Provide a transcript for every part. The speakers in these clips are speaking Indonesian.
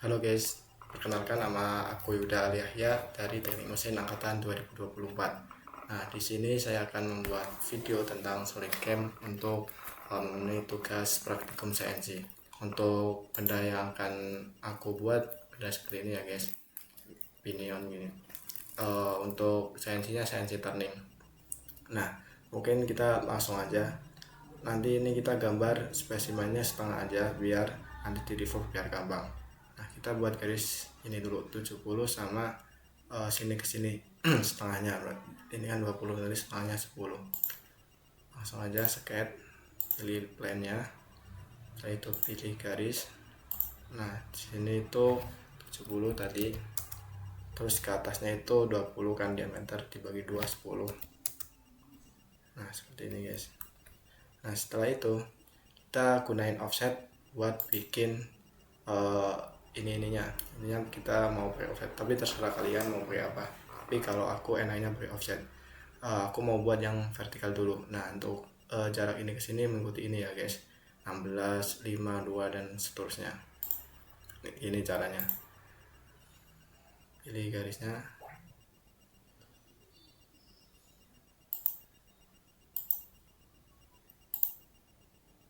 Halo guys, perkenalkan nama aku Yuda Aliyahya dari Teknik Mesin Angkatan 2024. Nah, di sini saya akan membuat video tentang SolidCam untuk memenuhi tugas praktikum CNC. Untuk benda yang akan aku buat benda seperti ini ya guys, pinion gini. Untuk CNC-nya CNC turning. Nah, mungkin kita langsung aja. Nanti ini kita gambar spesimennya setengah aja biar nanti di revolve biar gampang. Nah, kita buat garis ini dulu 70 sama sini ke sini setengahnya. Ini kan 20, jadi setengahnya 10. Langsung aja sketch, pilih plane-nya. Setelah itu pilih garis. Nah, di sini itu 70 tadi. Terus ke atasnya itu 20 kan, diameter dibagi 2 10. Nah, seperti ini guys. Nah, setelah itu kita gunain offset buat bikin ininya kita mau pakai offset, tapi terserah kalian mau pakai apa. Tapi kalau aku enaknya pakai offset. Aku mau buat yang vertikal dulu. Nah, untuk jarak ini ke sini mengikuti ini ya guys, 16 5 2 dan seterusnya. Ini caranya. Pilih garisnya.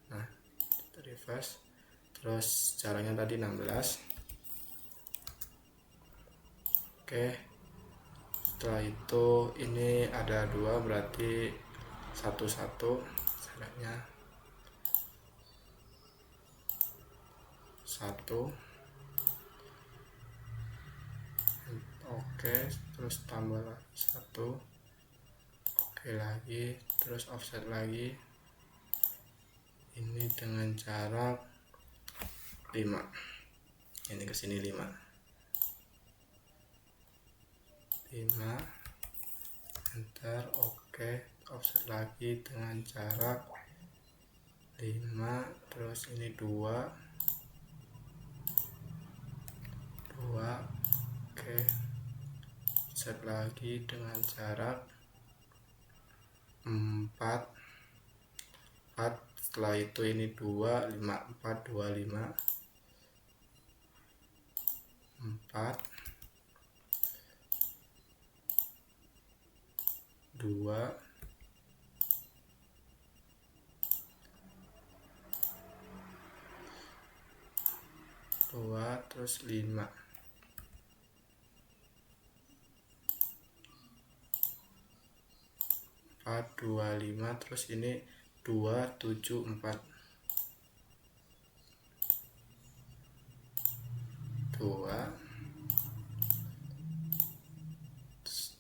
Nah, kita reverse. Terus jaraknya tadi 16. Oke, setelah itu ini ada 2, berarti 1 jaraknya 1. Oke, terus tambah 1. Oke lagi, terus offset lagi. Ini dengan jarak 5. Ini ke sini 5. Enter. Oke, offset lagi dengan jarak 5. Terus ini 2. Oke, offset lagi dengan jarak 4. Setelah itu ini 2 5 4 2 5 4 2 2 terus 5. 4 2 5 terus ini 2 7 4. 2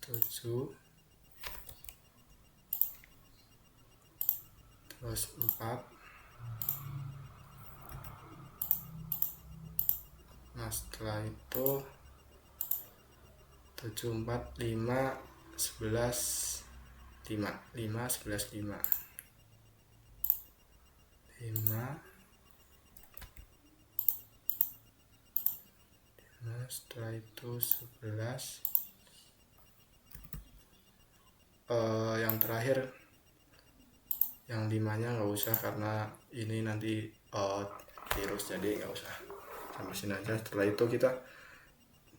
7 terus 4. Nah, setelah itu 7 4 5 11 5 5 11 5 5. Nah, setelah itu 11. Yang terakhir yang 5-nya nggak usah karena ini nanti virus, jadi nggak usah sampai sini aja. Setelah itu kita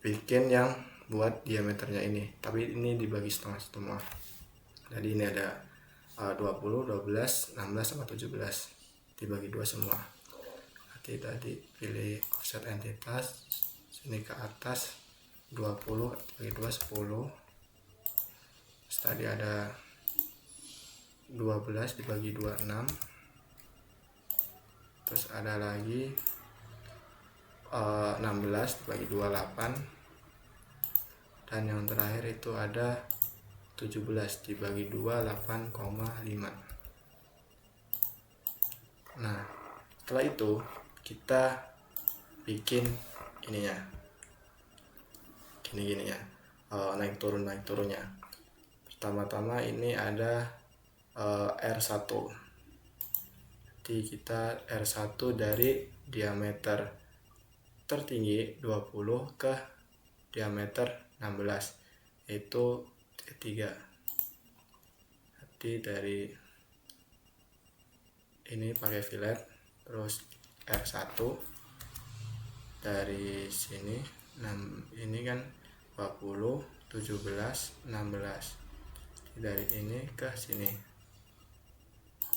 bikin yang buat diameternya ini, tapi ini dibagi setengah semua. Jadi ini ada 20 12 16 sama 17 dibagi 2 semua. Nanti tadi pilih offset entitas, sini ke atas 20 bagi 2 10. Tadi ada 12 dibagi 2 6. Terus ada lagi 16 dibagi 2 8. Dan yang terakhir itu ada 17 dibagi 2 8,5. Nah, setelah itu kita bikin ininya gini ya, naik turunnya. Pertama-tama ini ada R1. Jadi kita R1 dari diameter tertinggi 20 ke diameter 16, yaitu T3. Jadi dari ini pakai fillet, terus R1 dari sini. Ini kan 20, 17, 16, dari ini ke sini.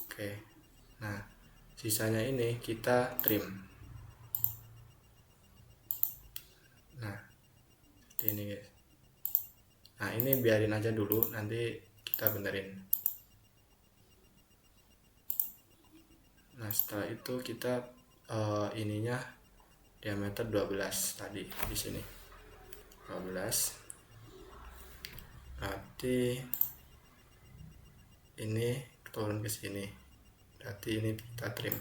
Oke, nah sisanya ini kita trim. Nah seperti ini guys. Nah ini biarin aja dulu, nanti kita benerin. Nah setelah itu kita ininya diameter 12 tadi di sini 12. Berarti ini turun ke sini, berarti ini kita trim.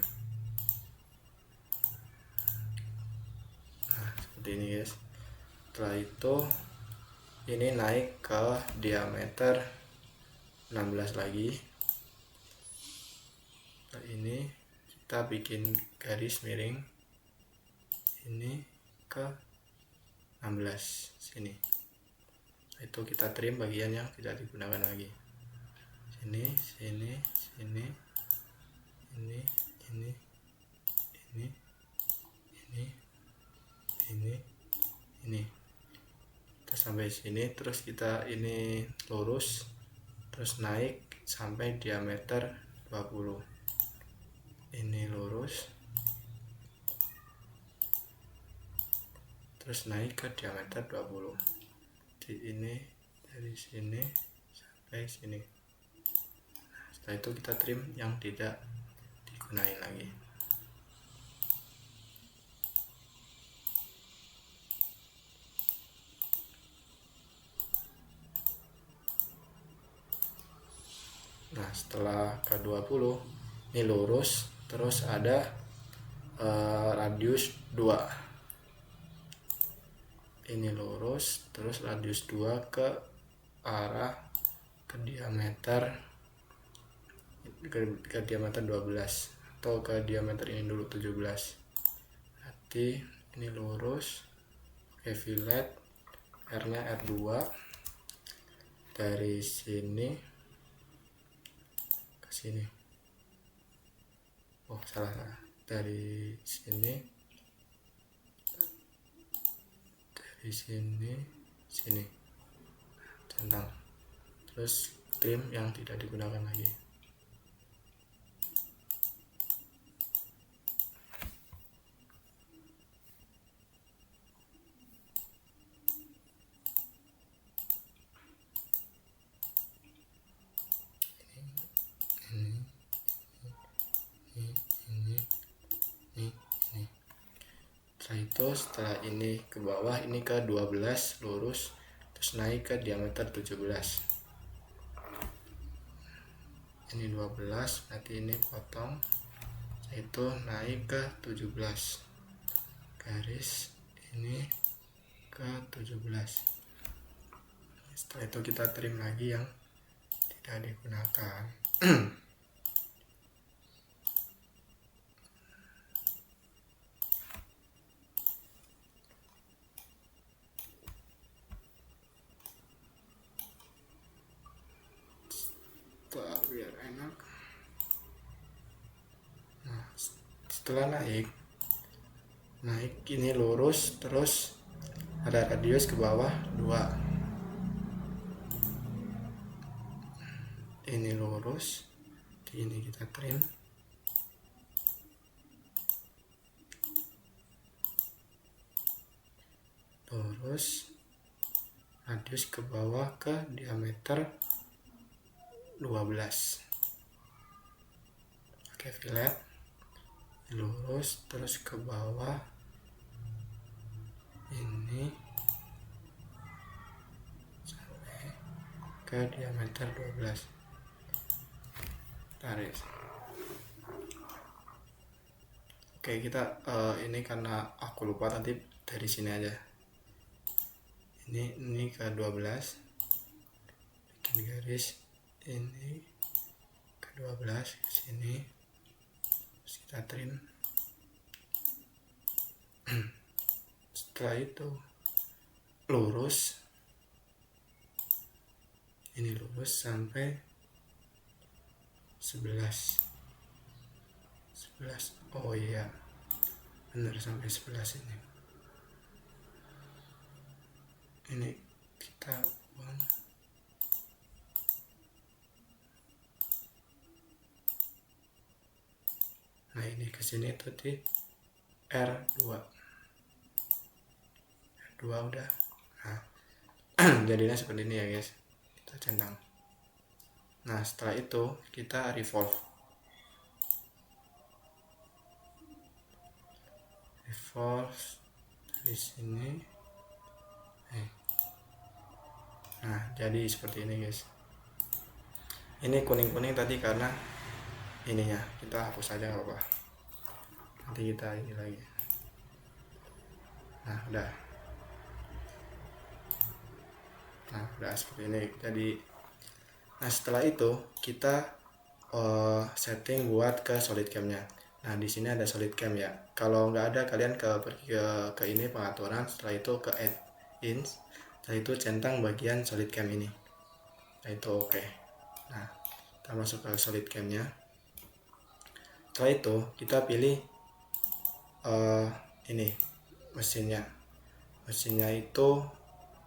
Nah seperti ini guys. Setelah itu ini naik ke diameter 16 lagi. Nah, ini kita bikin garis miring ini ke 16 sini. Itu kita trim bagian yang tidak digunakan lagi. Sini, sini, sini, ini, ini, ini, ini, ini. Kita sampai sini, terus kita ini lurus, terus naik sampai diameter 20. Ini lurus, terus naik ke diameter 20. Di ini dari sini sampai sini. Nah, setelah itu kita trim yang tidak digunakan lagi. Nah setelah ke 20 ini lurus, terus ada radius 2. Ini lurus, terus radius 2 ke arah ke diameter 12 atau ke diameter ini dulu 17. Berarti ini lurus, oke, fillet, R-nya R2 dari sini ke sini. Oh salah, dari sini, dari sini centang, terus trim yang tidak digunakan lagi. Setelah ini ke bawah, ini ke 12 lurus, terus naik ke diameter 17. Ini 12, berarti ini potong, itu naik ke 17, garis ini ke 17. Setelah itu kita trim lagi yang tidak digunakan. Biar enak. Nah setelah naik ini lurus, terus ada radius ke bawah 2. Ini lurus, ini kita trim. Lurus, radius ke bawah ke diameter 12. Oke, fillet, lurus, terus ke bawah ini sampai ke diameter 12. Tarik. Oke, kita ini karena aku lupa, nanti dari sini aja. Ini ke 12, bikin garis ini ke 12 ke sini, terus kita trim. Setelah itu lurus, ini lurus sampai 11. Oh iya benar, sampai 11 ini. ini kita buang. Nah ini kesini tuh di R2 udah. Nah jadinya seperti ini ya guys, kita centang. Nah setelah itu kita revolve dari sini. Nah jadi seperti ini guys. Ini kuning-kuning tadi karena ininya, kita hapus aja nggak apa-apa, nanti kita ini lagi. Nah udah seperti ini. Jadi nah setelah itu kita setting buat ke solid camnya. Nah di sini ada solid cam ya, kalau nggak ada kalian pergi ke ini pengaturan, setelah itu ke add in, setelah itu centang bagian solid cam ini. Nah itu oke. Nah kita masuk ke solid camnya. Setelah itu kita pilih ini mesinnya itu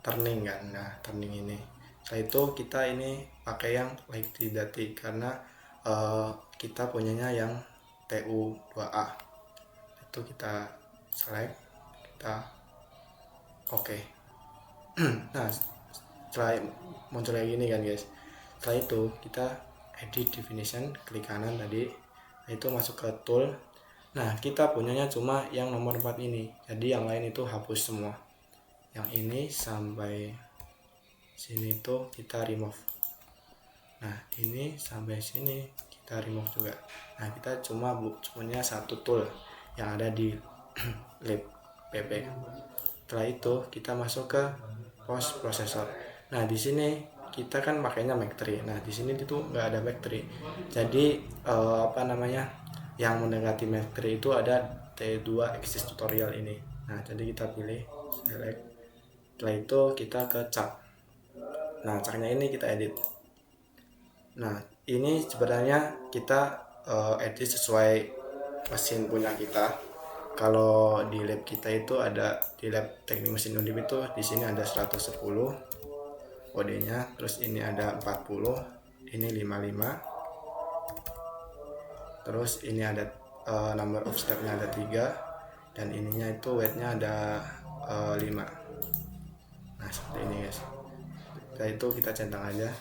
turning kan. Nah turning ini, setelah itu kita ini pakai yang Lighty karena kita punyanya yang TU2A. Itu kita select, kita oke. Nah setelah muncul kayak gini kan guys, setelah itu kita edit definition, klik kanan tadi. Nah itu masuk ke tool. Nah kita punyanya cuma yang nomor 4 ini, jadi yang lain itu hapus semua. Yang ini sampai sini tuh kita remove. Nah ini sampai sini kita remove juga. Nah kita cuma punya satu tool yang ada di lab pp. Setelah itu kita masuk ke post processor. Nah di sini kita kan pakainya Mac3. Nah di sini itu nggak ada Mac3, jadi yang mendekati Mac3 itu ada T2 Axis tutorial ini. Nah jadi kita pilih select. Setelah itu kita ke cat. Nah catnya ini kita edit. Nah ini sebenarnya kita edit sesuai mesin punya kita. Kalau di lab kita itu ada, di lab teknik mesin Undip itu di sini ada 110 kodenya, terus ini ada 40, ini 55, terus ini ada number of stepnya ada 3, dan ininya itu weightnya ada 5. Nah seperti ini guys. Setelah itu kita centang aja,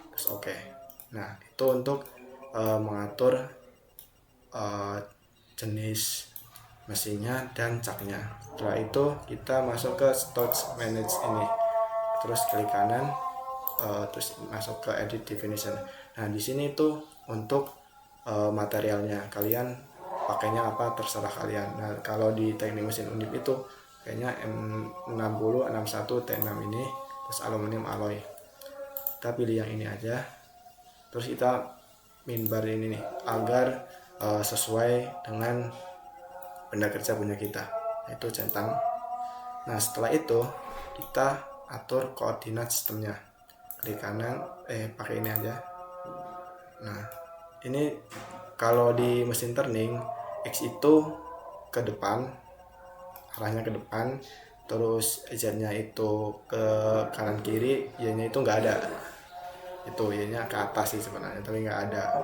terus oke. Nah itu untuk mengatur jenis mesinnya dan caknya. Setelah itu kita masuk ke storage manage ini, terus klik kanan, terus masuk ke edit definition. Nah di sini tuh untuk materialnya, kalian pakainya apa terserah kalian. Nah kalau di teknik mesin Undip itu kayaknya M60 61 T6 ini, terus aluminium alloy. Kita pilih yang ini aja, terus kita minbar ini nih agar sesuai dengan benda kerja punya kita, yaitu centang. Nah setelah itu kita atur koordinat sistemnya, klik kanan, pakai ini aja. Nah ini kalau di mesin turning X itu ke depan, arahnya ke depan, terus Z-nya itu ke kanan kiri, Y-nya itu nggak ada. Itu Y-nya ke atas sih sebenarnya, tapi nggak ada.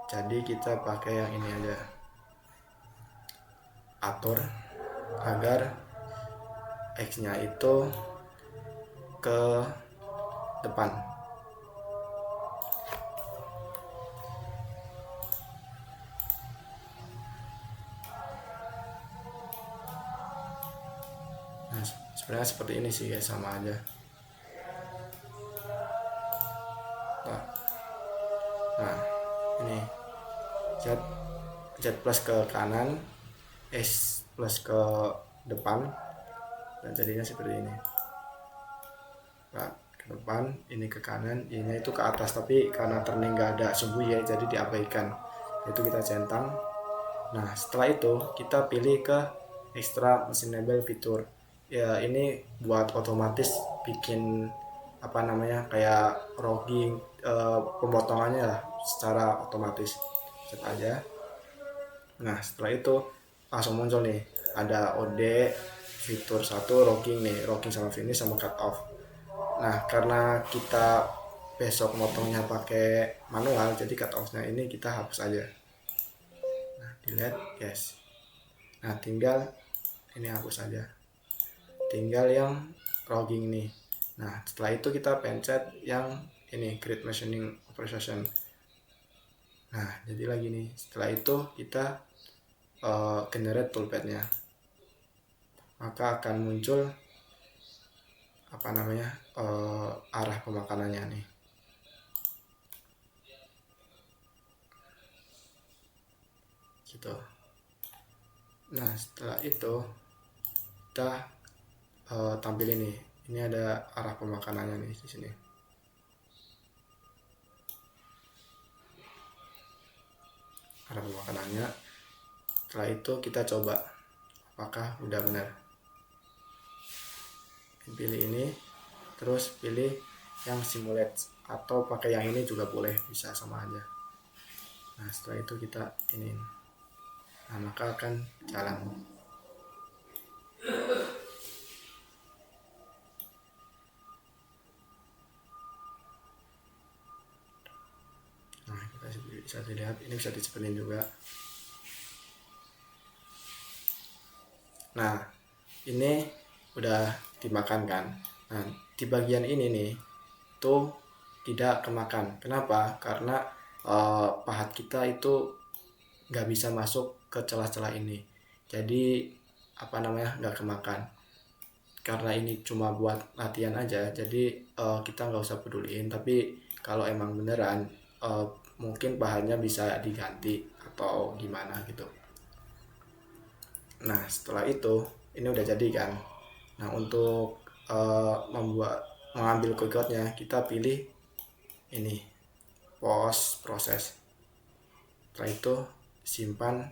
Jadi kita pakai yang ini aja, atur agar X-nya itu ke depan. Nah sebenarnya seperti ini sih guys, sama aja. Nah ini Z plus ke kanan, S plus ke depan, dan jadinya seperti ini. Nah ke depan, ini ke kanan, ini itu ke atas, tapi karena turning nggak ada sumbu ya, jadi diabaikan. Itu kita centang. Nah setelah itu kita pilih ke extra machinable fitur ya, ini buat otomatis bikin kayak rogging, pemotongannya lah secara otomatis. Cek aja. Nah setelah itu langsung muncul nih, ada OD, fitur satu rocking nih, rocking sama finish sama cut off. Nah karena kita besok motongnya pakai manual, jadi cut offnya ini kita hapus aja. Nah delete, yes. Nah tinggal ini hapus aja, tinggal yang rocking nih. Nah setelah itu kita pencet yang ini create machining operation. Nah jadi lagi nih, setelah itu kita generate toolpadnya, maka akan muncul apa namanya arah pemakanannya nih. Gitu. Nah setelah itu kita tampil ini ada arah pemakanannya nih di sini. Arah pemakanannya. Setelah itu kita coba apakah udah benar. Pilih ini, terus pilih yang simulate atau pakai yang ini juga boleh, bisa sama aja. Nah setelah itu kita ini, nah maka akan jalan. Nah kita bisa dilihat, ini bisa dicepelin juga. Nah ini udah dimakan kan. Nah di bagian ini nih tuh tidak kemakan. Kenapa? Karena pahat kita itu nggak bisa masuk ke celah-celah ini, jadi apa namanya nggak kemakan. Karena ini cuma buat latihan aja, jadi kita nggak usah peduliin. Tapi kalau emang beneran mungkin bahannya bisa diganti atau gimana gitu. Nah setelah itu ini udah jadi kan. Nah untuk mengambil quickcode-nya kita pilih ini post proses. Setelah itu simpan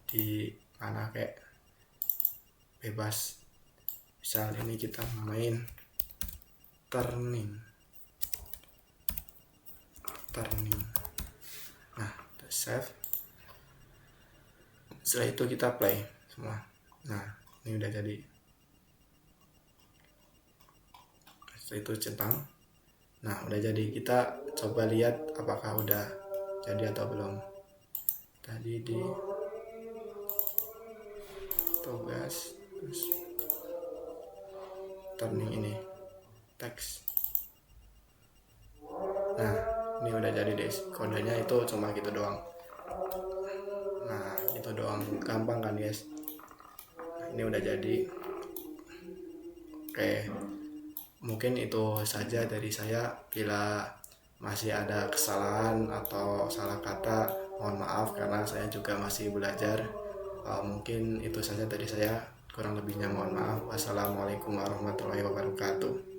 di mana kayak bebas. Misal ini kita main turning. Nah kita save. Setelah itu kita play semua. Nah ini udah jadi. Setelah itu centang. Nah udah jadi, kita coba lihat apakah udah jadi atau belum. Tadi di tugas terus turning ini teks. Nah ini udah jadi deh, kodenya itu cuma gitu doang. Nah itu doang, gampang kan guys. Nah, ini udah jadi. Oke, mungkin itu saja dari saya. Bila masih ada kesalahan atau salah kata, mohon maaf karena saya juga masih belajar. Mungkin itu saja dari saya, kurang lebihnya mohon maaf. Wassalamualaikum warahmatullahi wabarakatuh.